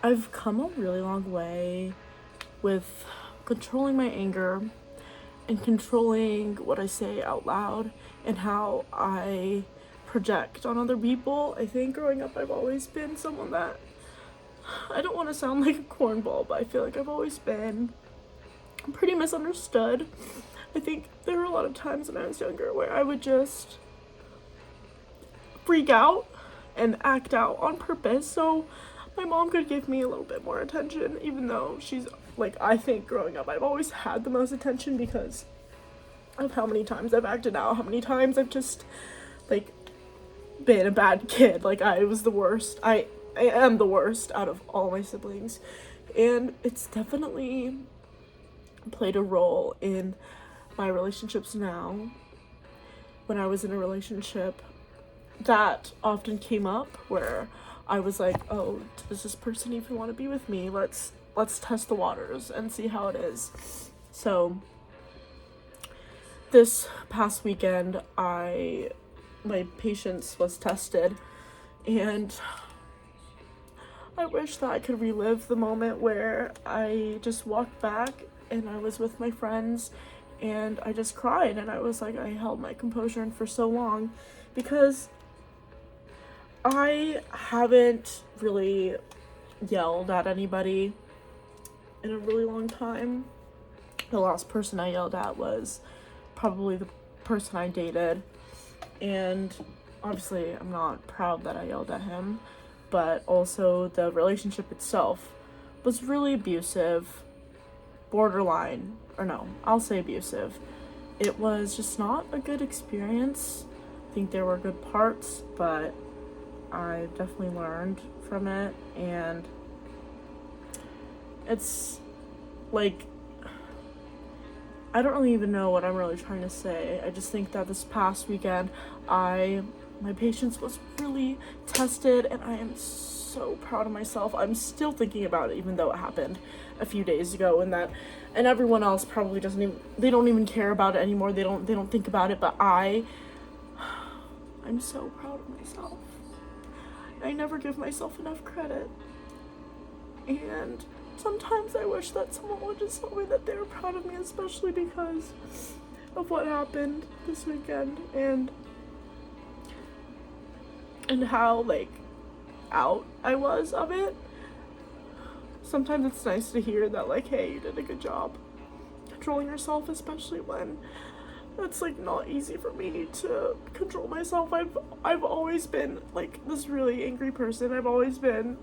I've come a really long way with controlling my anger and controlling what I say out loud and how I project on other people. I think growing up, I've always been someone that, I don't want to sound like a cornball, but I feel like I've always been pretty misunderstood. I think there were a lot of times when I was younger where I would just freak out and act out on purpose so my mom could give me a little bit more attention, even though she's like, I think growing up I've always had the most attention because of how many times I've acted out, how many times I've just like been a bad kid. Like I was the worst. I am the worst out of all my siblings. And it's definitely played a role in my relationships now. When I was in a relationship, that often came up where I was like, oh, does this person even want to be with me? Let's test the waters and see how it is. So this past weekend, my patience was tested, and I wish that I could relive the moment where I just walked back and I was with my friends and I just cried, and I was like, I held my composure for so long because I haven't really yelled at anybody in a really long time. The last person I yelled at was probably the person I dated, and obviously I'm not proud that I yelled at him, but also the relationship itself was really abusive, borderline, or no, I'll say abusive. It was just not a good experience. I think there were good parts, but I definitely learned from it, and it's like, I don't really even know what I'm really trying to say. I just think that this past weekend, my patience was really tested, and I am so proud of myself. I'm still thinking about it, even though it happened a few days ago, and everyone else probably they don't even care about it anymore. They don't think about it, but I'm so proud of myself. I never give myself enough credit, and sometimes I wish that someone would just tell me that they were proud of me, especially because of what happened this weekend and how like out I was of it. Sometimes it's nice to hear that, like, hey, you did a good job controlling yourself, especially when it's like not easy for me to control myself. I've always been like this really angry person. I've always been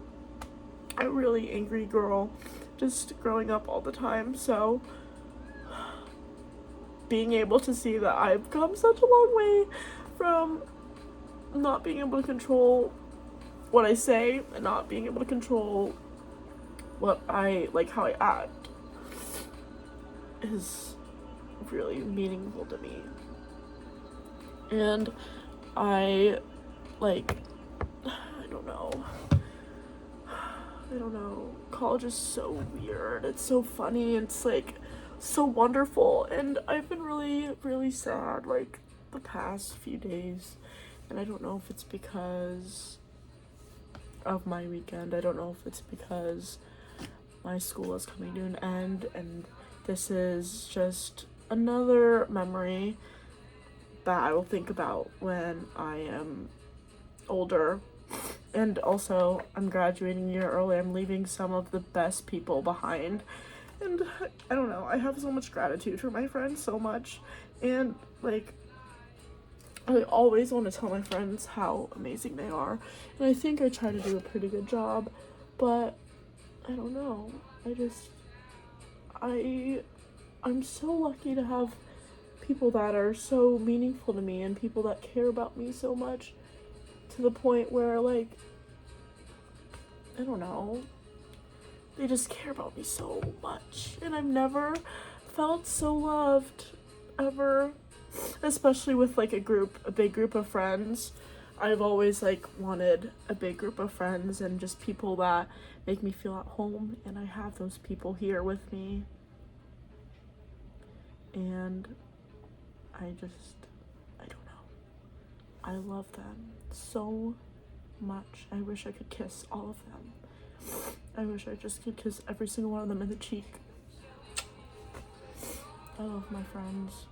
a really angry girl, just growing up all the time. So being able to see that I've come such a long way from not being able to control what I say and not being able to control what I like, how I act, is really meaningful to me. And I don't know. College is so weird. It's so funny. It's like so wonderful. And I've been really, really sad like the past few days. And I don't know if it's because of my weekend. I don't know if it's because my school is coming to an end, and this is just another memory that I will think about when I am older. And also, I'm graduating a year early. I'm leaving some of the best people behind. And I don't know, I have so much gratitude for my friends, so much. And like, I always want to tell my friends how amazing they are. And I think I try to do a pretty good job, but I don't know. I'm so lucky to have people that are so meaningful to me and people that care about me so much, to the point where, like, I don't know, they just care about me so much. And I've never felt so loved, ever. Especially with, like, a big group of friends. I've always, like, wanted a big group of friends and just people that make me feel at home. And I have those people here with me. And I don't know. I love them so much. I wish I could kiss all of them. I wish I just could kiss every single one of them in the cheek. I love my friends.